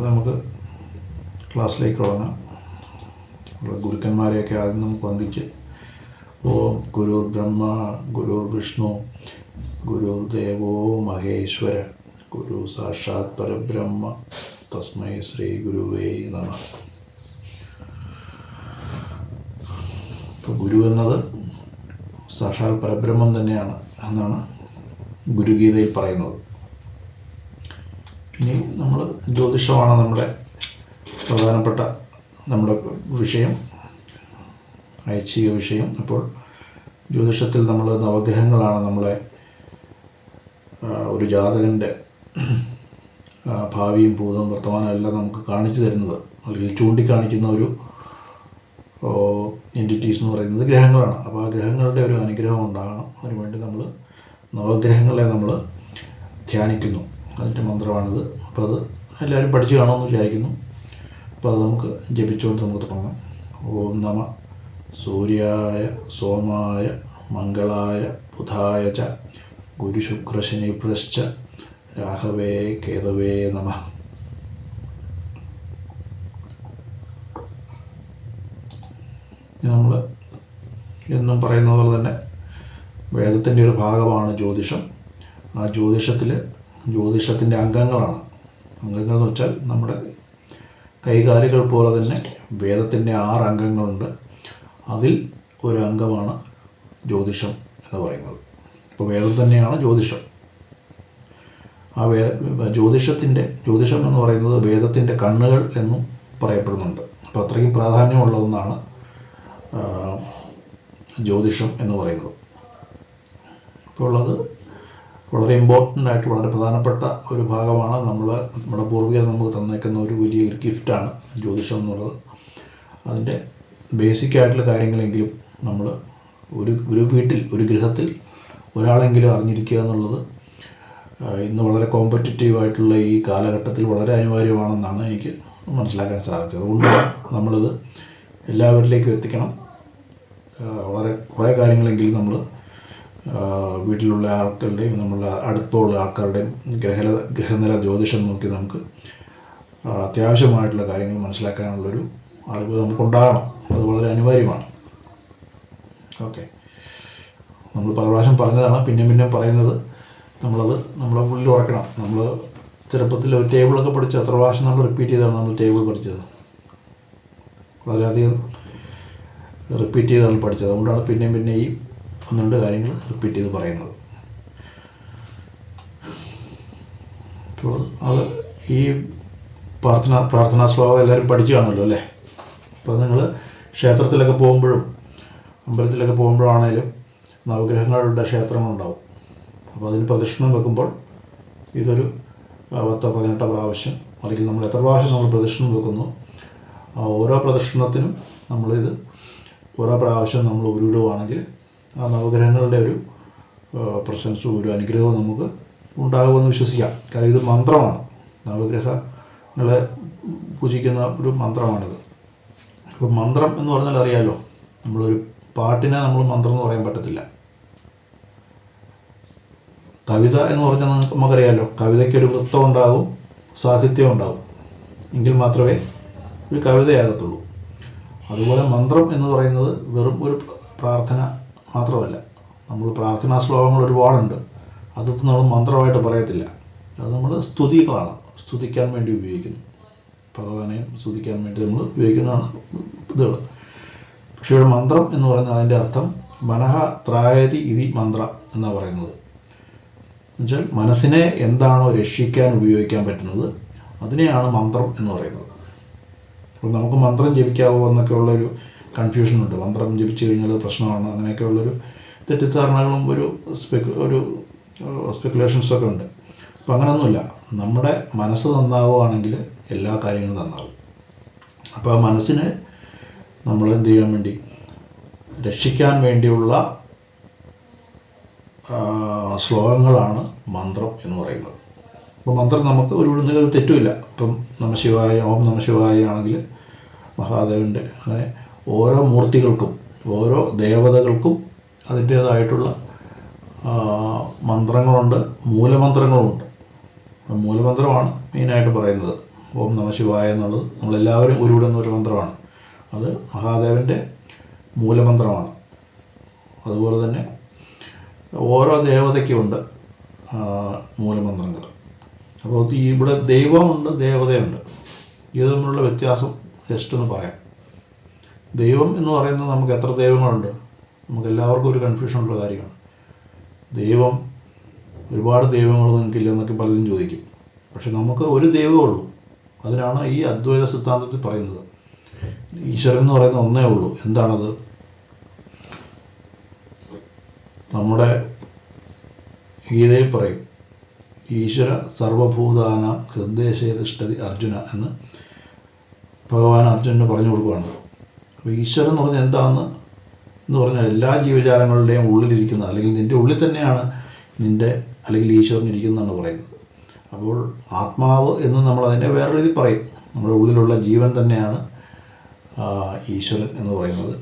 അപ്പോൾ നമുക്ക് ക്ലാസ്സിലേക്ക് തുടങ്ങാം. ഗുരുക്കന്മാരെയൊക്കെ ആദ്യം നമുക്ക് വന്ദിച്ച് ഓം ഗുരുർ ബ്രഹ്മ ഗുരുർ വിഷ്ണു ഗുരുദേവോ മഹേശ്വര ഗുരു സാക്ഷാത് പരബ്രഹ്മ തസ്മൈ ശ്രീ ഗുരുവേ നമഃ. ഇപ്പോൾ ഗുരു എന്നത് സാക്ഷാൽ പരബ്രഹ്മം തന്നെയാണ് എന്നാണ് ഗുരുഗീതയിൽ പറയുന്നത്. ഇനി നമ്മൾ ജ്യോതിഷമാണ് നമ്മുടെ പ്രധാനപ്പെട്ട നമ്മുടെ വിഷയം, ഐച്ഛിക വിഷയം. അപ്പോൾ ജ്യോതിഷത്തിൽ നമ്മൾ നവഗ്രഹങ്ങളാണ് നമ്മളെ ഒരു ജാതകൻ്റെ ഭാവിയും ഭൂതവും വർത്തമാനവും എല്ലാം നമുക്ക് കാണിച്ചു തരുന്നത്, അല്ലെങ്കിൽ ചൂണ്ടിക്കാണിക്കുന്ന ഒരു എൻറ്റിറ്റീസ് എന്ന് പറയുന്നത് ഗ്രഹങ്ങളാണ്. അപ്പോൾ ആ ഗ്രഹങ്ങളുടെ ഒരു അനുഗ്രഹം ഉണ്ടാകണം. അതിനുവേണ്ടി നമ്മൾ നവഗ്രഹങ്ങളെ നമ്മൾ ധ്യാനിക്കുന്നു. അതിൻ്റെ മന്ത്രമാണിത്. അപ്പോൾ അത് എല്ലാവരും പഠിച്ചു കാണുമെന്ന് വിചാരിക്കുന്നു. അപ്പോൾ അത് നമുക്ക് ജപിച്ചുകൊണ്ട് നമുക്ക് തുടങ്ങാം. ഓം നമ സൂര്യായ സോമായ മംഗളായ ബുധായ ച ഗുരുശുക്രശനിഭ്യശ്ച രാഹവേ കേതവേ നമഃ. നമ്മൾ എന്നും പറയുന്ന പോലെ തന്നെ വേദത്തിൻ്റെ ഒരു ഭാഗമാണ് ജ്യോതിഷം. ആ ജ്യോതിഷത്തിൻ്റെ അംഗങ്ങളാണ്. അംഗങ്ങൾ എന്ന് വെച്ചാൽ നമ്മുടെ കൈകാലുകൾ പോലെ തന്നെ വേദത്തിൻ്റെ 6 അംഗങ്ങളുണ്ട്. അതിൽ ഒരു അംഗമാണ് ജ്യോതിഷം എന്ന് പറയുന്നത്. ഇപ്പോൾ വേദം തന്നെയാണ് ജ്യോതിഷം. ആ ജ്യോതിഷം എന്ന് പറയുന്നത് വേദത്തിൻ്റെ കണ്ണുകൾ എന്നും പറയപ്പെടുന്നുണ്ട്. അപ്പോൾ അത്രയും പ്രാധാന്യമുള്ള ഒന്നാണ് ജ്യോതിഷം എന്ന് പറയുന്നത്. അപ്പോൾ അത് വളരെ ഇമ്പോർട്ടൻ്റ് ആയിട്ട് വളരെ പ്രധാനപ്പെട്ട ഒരു ഭാഗമാണ്. നമ്മുടെ പൂർവികർ നമുക്ക് തന്നേക്കുന്ന ഒരു വലിയ ഗിഫ്റ്റാണ് ജ്യോതിഷം എന്നുള്ളത്. അതിൻ്റെ ബേസിക് ആയിട്ടുള്ള കാര്യങ്ങളെങ്കിലും നമ്മൾ ഒരു വീട്ടിൽ ഒരു ഗൃഹത്തിൽ ഒരാളെങ്കിലും അറിഞ്ഞിരിക്കുക എന്നുള്ളത് ഇന്ന് വളരെ കോമ്പറ്റിറ്റീവ് ആയിട്ടുള്ള ഈ കാലഘട്ടത്തിൽ വളരെ അനിവാര്യമാണെന്നാണ് എനിക്ക് മനസ്സിലാക്കാൻ സാധിച്ചത്. അതുകൊണ്ട് നമ്മളിത് എല്ലാവരിലേക്കും എത്തിക്കണം. കുറേ കാര്യങ്ങളെങ്കിലും നമ്മൾ വീട്ടിലുള്ള ആൾക്കാരുടെയും നമ്മളുടെ അടുത്തുള്ള ആൾക്കാരുടെയും ഗ്രഹനില ജ്യോതിഷം നോക്കി നമുക്ക് അത്യാവശ്യമായിട്ടുള്ള കാര്യങ്ങൾ മനസ്സിലാക്കാനുള്ളൊരു അറിവ് നമുക്കുണ്ടാകണം. അത് വളരെ അനിവാര്യമാണ്. ഓക്കെ, നമ്മൾ പല പ്രാവശ്യം പറഞ്ഞതാണ്, പിന്നെ പറയുന്നത് നമ്മളത് നമ്മുടെ ഉള്ളിൽ ഉറക്കണം. നമ്മൾ ചെറുപ്പത്തിൽ ഒരു ടേബിളൊക്കെ പഠിച്ച് എത്ര പ്രാവശ്യം നമ്മൾ റിപ്പീറ്റ് ചെയ്താണ് നമ്മൾ ടേബിൾ പഠിച്ചത്. വളരെയധികം റിപ്പീറ്റ് ചെയ്താണ് പഠിച്ചത്. അതുകൊണ്ടാണ് പിന്നെ ഈ 1-2 കാര്യങ്ങൾ റിപ്പീറ്റ് ചെയ്ത് പറയുന്നത്. അപ്പോൾ അത് ഈ പ്രാർത്ഥനാ ശ്ലോകം എല്ലാവരും പഠിച്ചു കാണുമല്ലോ അല്ലേ. അപ്പോൾ നിങ്ങൾ ക്ഷേത്രത്തിലൊക്കെ പോകുമ്പോഴും അമ്പലത്തിലൊക്കെ പോകുമ്പോഴാണേലും നവഗ്രഹങ്ങളുടെ ക്ഷേത്രങ്ങളുണ്ടാവും. അപ്പോൾ അതിന് പ്രദക്ഷിണം വെക്കുമ്പോൾ ഇതൊരു 10-18 പ്രാവശ്യം, അല്ലെങ്കിൽ നമ്മൾ എത്ര പ്രാവശ്യം നമ്മൾ പ്രദക്ഷിണം വെക്കുന്നു ആ ഓരോ പ്രദക്ഷിണത്തിനും നമ്മളിത് ഓരോ പ്രാവശ്യം നമ്മൾ ഉരുവിടുകയാണെങ്കിൽ ആ നവഗ്രഹങ്ങളുടെ ഒരു പ്രസൻസും ഒരു അനുഗ്രഹവും നമുക്ക് ഉണ്ടാകുമെന്ന് വിശ്വസിക്കാം. കാരണം ഇത് മന്ത്രമാണ്. നവഗ്രഹങ്ങളെ പൂജിക്കുന്ന ഒരു മന്ത്രമാണിത്. അപ്പോൾ മന്ത്രം എന്ന് പറഞ്ഞാൽ അറിയാമല്ലോ, നമ്മളൊരു പാട്ടിനെ നമ്മൾ മന്ത്രം എന്ന് പറയാൻ പറ്റത്തില്ല. കവിത എന്ന് പറഞ്ഞാൽ നമുക്കറിയാമല്ലോ, കവിതയ്ക്കൊരു വൃത്തം ഉണ്ടാകും, സാഹിത്യം ഉണ്ടാകും, എങ്കിൽ മാത്രമേ ഒരു കവിതയാകത്തുള്ളൂ. അതുപോലെ മന്ത്രം എന്ന് പറയുന്നത് വെറും ഒരു പ്രാർത്ഥന മാത്രമല്ല. നമ്മൾ പ്രാർത്ഥനാ ശ്ലോകങ്ങൾ ഒരുപാടുണ്ട്, അതൊന്നും നമ്മൾ മന്ത്രമായിട്ട് പറയത്തില്ല. അത് നമ്മൾ സ്തുതികളാണ്, സ്തുതിക്കാൻ വേണ്ടി ഉപയോഗിക്കുന്നു. ഭഗവാനെ സ്തുതിക്കാൻ വേണ്ടി നമ്മൾ ഉപയോഗിക്കുന്നതാണ് ഇതുകൾ. പക്ഷേ ഇവിടെ മന്ത്രം എന്ന് പറയുന്നത് അതിൻ്റെ അർത്ഥം മനഃ ത്രായതി ഇതി മന്ത്ര എന്നാണ് പറയുന്നത്. എന്നുവെച്ചാൽ മനസ്സിനെ എന്താണോ രക്ഷിക്കാൻ ഉപയോഗിക്കാൻ പറ്റുന്നത് അതിനെയാണ് മന്ത്രം എന്ന് പറയുന്നത്. അപ്പോൾ നമുക്ക് മന്ത്രം ജപിക്കാവോ എന്നൊക്കെയുള്ളൊരു കൺഫ്യൂഷനുണ്ട്. മന്ത്രം ജപിച്ചു കഴിഞ്ഞാൽ പ്രശ്നമാണ്, അങ്ങനെയൊക്കെയുള്ളൊരു തെറ്റിദ്ധാരണകളും ഒരു സ്പെക്കുലേഷൻസൊക്കെ ഉണ്ട്. അപ്പോൾ അങ്ങനെയൊന്നുമില്ല. നമ്മുടെ മനസ്സ് നന്നാവുകയാണെങ്കിൽ എല്ലാ കാര്യങ്ങളും നന്നാവും. അപ്പോൾ ആ മനസ്സിനെ നമ്മൾ എന്ത് ചെയ്യാൻ വേണ്ടി, രക്ഷിക്കാൻ വേണ്ടിയുള്ള ശ്ലോകങ്ങളാണ് മന്ത്രം എന്ന് പറയുന്നത്. അപ്പോൾ മന്ത്രം നമുക്ക് ഒരു തെറ്റുമില്ല. ഇപ്പം നമശിവായ, ഓം നമശിവായ ആണെങ്കിൽ മഹാദേവൻ്റെ, അങ്ങനെ ഓരോ മൂർത്തികൾക്കും ഓരോ ദേവതകൾക്കും അതിൻ്റേതായിട്ടുള്ള മന്ത്രങ്ങളുണ്ട്, മൂലമന്ത്രങ്ങളുമുണ്ട്. മൂലമന്ത്രമാണ് മെയിനായിട്ട് പറയുന്നത്. ഓം നമ ശിവായ എന്നുള്ളത് നമ്മളെല്ലാവരും ഉരുവിടുന്ന ഒരു മന്ത്രമാണ്. അത് മഹാദേവൻ്റെ മൂലമന്ത്രമാണ്. അതുപോലെ തന്നെ ഓരോ ദേവതയ്ക്കുമുണ്ട് മൂലമന്ത്രങ്ങൾ. അപ്പോൾ ഇവിടെ ദൈവമുണ്ട്, ദേവതയുണ്ട്. ഇത് തമ്മിലുള്ള വ്യത്യാസം ജസ്റ്റ് ഒന്ന് പറയാം. ദൈവം എന്ന് പറയുന്നത് നമുക്ക് എത്ര ദൈവങ്ങളുണ്ട്? നമുക്ക് എല്ലാവർക്കും ഒരു കൺഫ്യൂഷനുള്ള കാര്യമാണ്. ദൈവം ഒരുപാട് ദൈവങ്ങൾ നിങ്ങൾക്കില്ല എന്നൊക്കെ പലരും ചോദിക്കും. പക്ഷെ നമുക്ക് ഒരു ദൈവമേ ഉള്ളൂ. അതിനാണ് ഈ അദ്വൈത സിദ്ധാന്തത്തിൽ പറയുന്നത്. ഈശ്വരൻ എന്ന് പറയുന്ന ഒന്നേ ഉള്ളൂ. എന്താണത്? നമ്മുടെ ഗീതയിൽ പറയും, ഈശ്വര സർവഭൂതാനാം ഹൃദയശേ തിഷ്ഠതി അർജുന എന്ന് ഭഗവാൻ അർജുനന് പറഞ്ഞു കൊടുക്കുകയാണ്. അപ്പോൾ ഈശ്വരൻ എന്ന് പറഞ്ഞാൽ എന്താണെന്ന് പറഞ്ഞാൽ എല്ലാ ജീവജാലങ്ങളുടെയും ഉള്ളിലിരിക്കുന്നത്, അല്ലെങ്കിൽ നിൻ്റെ ഉള്ളിൽ തന്നെയാണ് നിൻ്റെ അല്ലെങ്കിൽ ഈശ്വരൻ ഇരിക്കുന്നതെന്നാണ് പറയുന്നത്. അപ്പോൾ ആത്മാവ് എന്ന് നമ്മൾ അതിനെ വേറെ രീതിയിൽ പറയും. നമ്മുടെ ഉള്ളിലുള്ള ജീവൻ തന്നെയാണ് ഈശ്വരൻ എന്ന് പറയുന്നത്.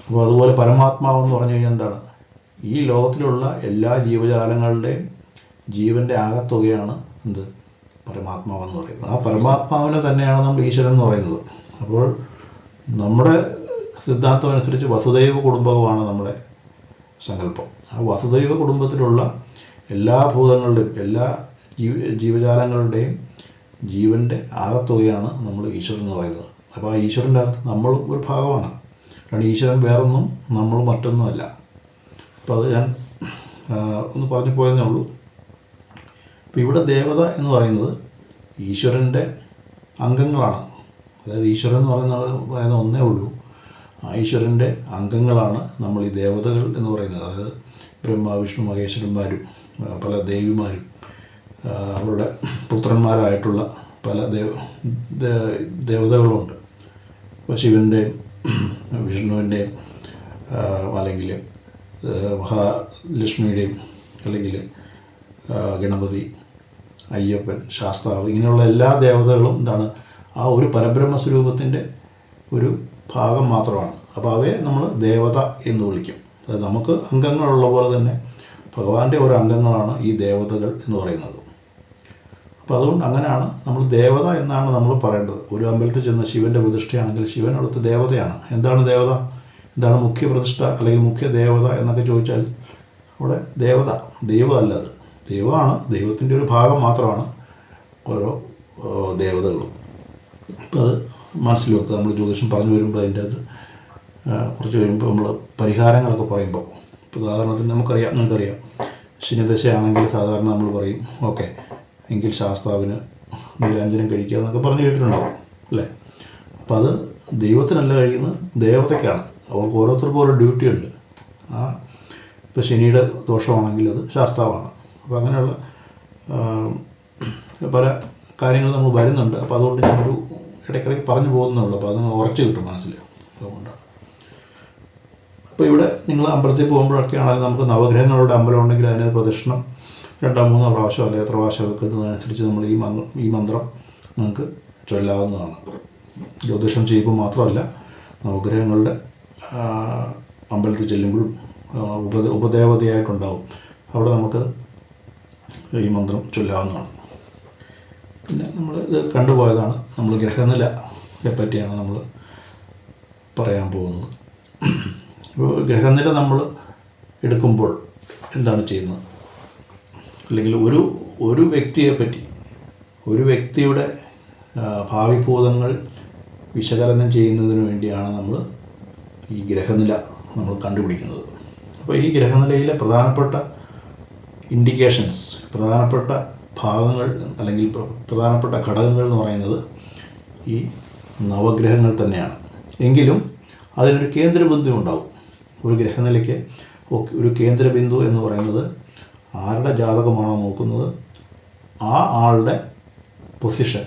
അപ്പോൾ അതുപോലെ പരമാത്മാവ് എന്ന് പറഞ്ഞു കഴിഞ്ഞാൽ എന്താണ്? ഈ ലോകത്തിലുള്ള എല്ലാ ജീവജാലങ്ങളുടെയും ജീവൻ്റെ ആകത്തുകയാണ് എന്ത്? പരമാത്മാവെന്ന് പറയുന്നത്. ആ പരമാത്മാവിനെ തന്നെയാണ് നമ്മൾ ഈശ്വരൻ എന്ന് പറയുന്നത്. അപ്പോൾ നമ്മുടെ സിദ്ധാന്തം അനുസരിച്ച് വസുദൈവ കുടുംബകമാണ് നമ്മുടെ സങ്കല്പം. ആ വസുദൈവ കുടുംബത്തിലുള്ള എല്ലാ ഭൂതങ്ങളുടെയും എല്ലാ ജീവജാലങ്ങളുടെയും ജീവൻ്റെ ആകത്തുകയാണ് നമ്മൾ ഈശ്വരൻ എന്ന് പറയുന്നത്. അപ്പോൾ ആ ഈശ്വരൻ്റെ അകത്ത് നമ്മളും ഒരു ഭാഗമാണ്. കാരണം ഈശ്വരൻ വേറൊന്നും, നമ്മൾ മറ്റൊന്നുമല്ല. അപ്പോൾ അത് ഞാൻ ഒന്ന് പറഞ്ഞു പോയെന്നേ ഉള്ളൂ. അപ്പോൾ ഇവിടെ ദേവത എന്ന് പറയുന്നത് ഈശ്വരൻ്റെ അംഗങ്ങളാണ്. അതായത് ഈശ്വരൻ എന്ന് പറയുന്നത് ഒന്നേ ഉള്ളൂ. ആ ഈശ്വരൻ്റെ അംഗങ്ങളാണ് നമ്മൾ ഈ ദേവതകൾ എന്ന് പറയുന്നത്. അതായത് ബ്രഹ്മ വിഷ്ണു മഹേശ്വരന്മാരും പല ദേവിമാരും അവരുടെ പുത്രന്മാരായിട്ടുള്ള പല ദേവതകളുമുണ്ട്. ഇപ്പോൾ ശിവൻ്റെയും വിഷ്ണുവിൻ്റെയും അല്ലെങ്കിൽ മഹാലക്ഷ്മിയുടെയും അല്ലെങ്കിൽ ഗണപതി, അയ്യപ്പൻ, ശാസ്താവ്, ഇങ്ങനെയുള്ള എല്ലാ ദേവതകളും എന്താണ്? ആ ഒരു പരബ്രഹ്മ സ്വരൂപത്തിൻ്റെ ഒരു ഭാഗം മാത്രമാണ്. അപ്പോൾ അവയെ നമ്മൾ ദേവത എന്ന് വിളിക്കും. അത് നമുക്ക് അംഗങ്ങളുള്ള പോലെ തന്നെ ഭഗവാന്റെ ഓരോ അംഗങ്ങളാണ് ഈ ദേവതകൾ എന്ന് പറയുന്നത്. അപ്പോൾ അതുകൊണ്ട് അങ്ങനെയാണ് നമ്മൾ ദേവത എന്നാണ് നമ്മൾ പറയേണ്ടത്. ഒരു അമ്പലത്തിൽ ചെന്ന ശിവൻ്റെ പ്രതിഷ്ഠയാണെങ്കിൽ ശിവൻ അവിടുത്തെ ദേവതയാണ്. എന്താണ് ദേവത? എന്താണ് മുഖ്യ പ്രതിഷ്ഠ അല്ലെങ്കിൽ മുഖ്യ ദേവത എന്നൊക്കെ ചോദിച്ചാൽ അവിടെ ദേവത, ദൈവമല്ല. അത് ദൈവമാണ്, ദൈവത്തിൻ്റെ ഒരു ഭാഗം മാത്രമാണ് ഓരോ ദേവതകളും. അപ്പോൾ അത് മനസ്സിൽ വെക്കുക. നമ്മൾ ജ്യോതിഷം പറഞ്ഞു വരുമ്പോൾ അതിൻ്റെ അത് കുറച്ച് കഴിയുമ്പോൾ നമ്മൾ പരിഹാരങ്ങളൊക്കെ പറയുമ്പോൾ, ഉദാഹരണത്തിന് നിങ്ങൾക്കറിയാം ശനിദശയാണെങ്കിൽ സാധാരണ നമ്മൾ പറയും ഓക്കെ എങ്കിൽ ശാസ്താവിന് നീലാഞ്ജനം കഴിക്കുക എന്നൊക്കെ പറഞ്ഞു കേട്ടിട്ടുണ്ടാവും അല്ലേ? അപ്പം അത് ദൈവത്തിനല്ല കഴിയുന്നത്, ദേവതയ്ക്കാണ്. അവർക്ക് ഓരോരുത്തർക്കും ഓരോ ഡ്യൂട്ടി ഉണ്ട്. ഇപ്പോൾ ശനിയുടെ ദോഷമാണെങ്കിൽ അത് ശാസ്താവാണ്. അപ്പോൾ അങ്ങനെയുള്ള പല കാര്യങ്ങൾ നമ്മൾ വരുന്നുണ്ട്. അപ്പോൾ അതുകൊണ്ട് ഞാനൊരു ഇടയ്ക്കിടയ്ക്ക് പറഞ്ഞു പോകുന്നുള്ളൂ. അപ്പോൾ അത് ഉറച്ചു കിട്ടും മനസ്സിൽ. അതുകൊണ്ടാണ്. അപ്പോൾ ഇവിടെ നിങ്ങൾ അമ്പലത്തിൽ പോകുമ്പോഴൊക്കെ ആണെങ്കിൽ നമുക്ക് നവഗ്രഹങ്ങളുടെ അമ്പലം ഉണ്ടെങ്കിൽ അതിന് പ്രദക്ഷിണം 2-3 പ്രാവശ്യം അല്ലെങ്കിൽ എത്ര പ്രാവശ്യം വെക്കുന്നതനുസരിച്ച് നമ്മൾ ഈ മന്ത്രം നിങ്ങൾക്ക് ചൊല്ലാവുന്നതാണ്. ജ്യോതിഷം ചെയ്യുമ്പോൾ മാത്രമല്ല, നവഗ്രഹങ്ങളുടെ അമ്പലത്തിൽ ചെല്ലുമ്പോഴും ഉപദേവതയായിട്ടുണ്ടാവും. അവിടെ നമുക്ക് ഈ മന്ത്രം ചൊല്ലാവുന്നതാണ്. പിന്നെ നമ്മൾ ഇത് കണ്ടുപോയതാണ്. നമ്മൾ ഗ്രഹനിലയെ പറ്റിയാണ് നമ്മൾ പറയാൻ പോകുന്നത്. ഗ്രഹനില നമ്മൾ എടുക്കുമ്പോൾ എന്താണ് ചെയ്യുന്നത്? അല്ലെങ്കിൽ ഒരു വ്യക്തിയെ പറ്റി, ഒരു വ്യക്തിയുടെ ഭാവിഭൂതങ്ങൾ വിശകലനം ചെയ്യുന്നതിന് വേണ്ടിയാണ് നമ്മൾ ഈ ഗ്രഹനില നമ്മൾ കണ്ടുപിടിക്കുന്നത്. അപ്പോൾ ഈ ഗ്രഹനിലയിലെ പ്രധാനപ്പെട്ട ഇൻഡിക്കേഷൻസ്, പ്രധാനപ്പെട്ട ഭാഗങ്ങൾ അല്ലെങ്കിൽ പ്രധാനപ്പെട്ട ഘടകങ്ങൾ എന്ന് പറയുന്നത് ഈ നവഗ്രഹങ്ങൾ തന്നെയാണ്. എങ്കിലും അതിനൊരു കേന്ദ്രബിന്ദു ഉണ്ടാവും. ഒരു ഗ്രഹനിലയ്ക്ക് ഒരു കേന്ദ്രബിന്ദു എന്ന് പറയുന്നത് ആരുടെ ജാതകമാണോ നോക്കുന്നത് ആ ആളുടെ പൊസിഷൻ,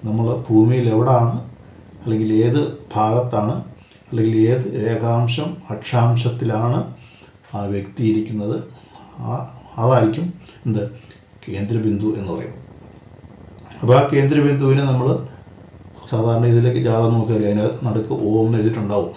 നമ്മൾ ഭൂമിയിൽ എവിടാണ് അല്ലെങ്കിൽ ഏത് ഭാഗത്താണ് അല്ലെങ്കിൽ ഏത് രേഖാംശം അക്ഷാംശത്തിലാണ് ആ വ്യക്തി ഇരിക്കുന്നത്, അതായിരിക്കും കേന്ദ്രബിന്ദു എന്ന് പറയുന്നത്. അപ്പോൾ ആ കേന്ദ്രബിന്ദുവിനെ നമ്മൾ സാധാരണ ഇതിലേക്ക് ജാതകം നോക്കിയാൽ അതിൻ്റെ നടുക്ക് ഓം എന്ന് എഴുതിയിട്ടുണ്ടാവും.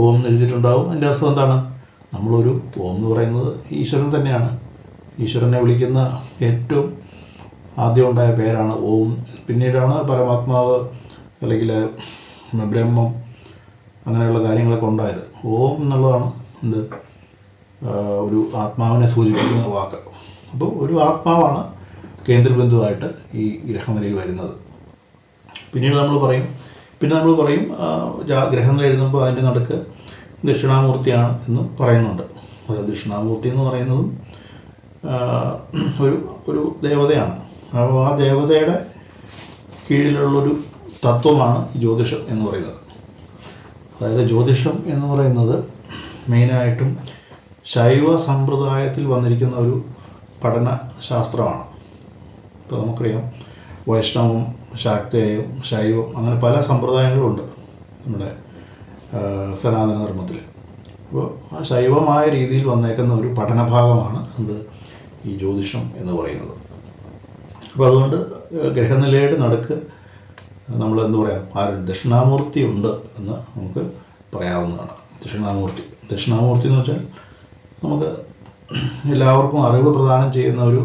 ഓം എന്ന് എഴുതിയിട്ടുണ്ടാവും. അതിൻ്റെ അർത്ഥം എന്താണ്? നമ്മളൊരു ഓം എന്ന് പറയുന്നത് ഈശ്വരൻ തന്നെയാണ്. ഈശ്വരനെ വിളിക്കുന്ന ഏറ്റവും ആദ്യം ഉണ്ടായ പേരാണ് ഓം. പിന്നീടാണ് പരമാത്മാവ് അല്ലെങ്കിൽ ബ്രഹ്മം അങ്ങനെയുള്ള കാര്യങ്ങളൊക്കെ ഉണ്ടായത്. ഓം എന്നുള്ളതാണ് എന്ത് ഒരു ആത്മാവിനെ സൂചിപ്പിക്കുന്ന വാക്ക്. അപ്പോൾ ഒരു ആത്മാവാണ് കേന്ദ്രബിന്ദുവായിട്ട് ഈ ഗ്രഹനിലയിൽ വരുന്നത്. പിന്നീട് നമ്മൾ പറയും ഗ്രഹനില എഴുതുമ്പോൾ അതിൻ്റെ നടുക്ക് ദക്ഷിണാമൂർത്തിയാണ് എന്നും പറയുന്നുണ്ട്. അത് ദക്ഷിണാമൂർത്തി എന്ന് പറയുന്നതും ഒരു ദേവതയാണ്. അപ്പോൾ ആ ദേവതയുടെ കീഴിലുള്ളൊരു തത്വമാണ് ജ്യോതിഷം എന്ന് പറയുന്നത്. അതായത് ജ്യോതിഷം എന്ന് പറയുന്നത് മെയിനായിട്ടും ശൈവ സമ്പ്രദായത്തിൽ വന്നിരിക്കുന്ന ഒരു പഠന ശാസ്ത്രമാണ്. ഇപ്പോൾ നമുക്കറിയാം വൈഷ്ണവം, ശാക്തേയം, ശൈവം അങ്ങനെ പല സമ്പ്രദായങ്ങളുണ്ട് നമ്മുടെ സനാതന ധർമ്മത്തിൽ. അപ്പോൾ ആ ശൈവമായ രീതിയിൽ വന്നേക്കുന്ന ഒരു പഠനഭാഗമാണ് ഈ ജ്യോതിഷം എന്ന് പറയുന്നത്. അപ്പോൾ അതുകൊണ്ട് ഗ്രഹനിലയുടെ നടുക്ക് നമ്മൾ ദക്ഷിണാമൂർത്തി ഉണ്ട് എന്ന് നമുക്ക് പറയാവുന്നതാണ്. ദക്ഷിണാമൂർത്തി എന്ന് വെച്ചാൽ നമുക്ക് എല്ലാവർക്കും അറിവ് പ്രദാനം ചെയ്യുന്ന ഒരു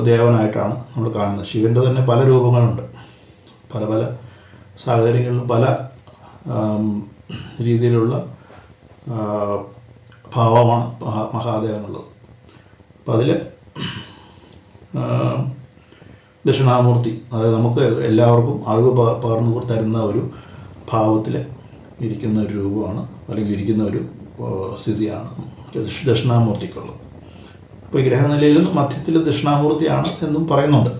ദേവനായിട്ടാണ് നമ്മൾ കാണുന്നത്. ശിവൻ്റെ തന്നെ പല രൂപങ്ങളുണ്ട്. പല പല സാഹചര്യങ്ങളിലും പല രീതിയിലുള്ള ഭാവമാണ് മഹാദേവനുള്ളത്. അപ്പം അതിൽ ദക്ഷിണാമൂർത്തി, അതായത് നമുക്ക് എല്ലാവർക്കും അറിവ് പകർന്നു തരുന്ന ഒരു ഭാവത്തിൽ ഇരിക്കുന്ന ഒരു രൂപമാണ്, അല്ലെങ്കിൽ ഇരിക്കുന്ന ഒരു സ്ഥിതിയാണ് ദക്ഷിണാമൂർത്തിക്കുള്ളത്. അപ്പോൾ ഈ ഗ്രഹനിലയിലും മധ്യത്തിൽ ദക്ഷിണാമൂർത്തിയാണ് എന്നും പറയുന്നുണ്ട്.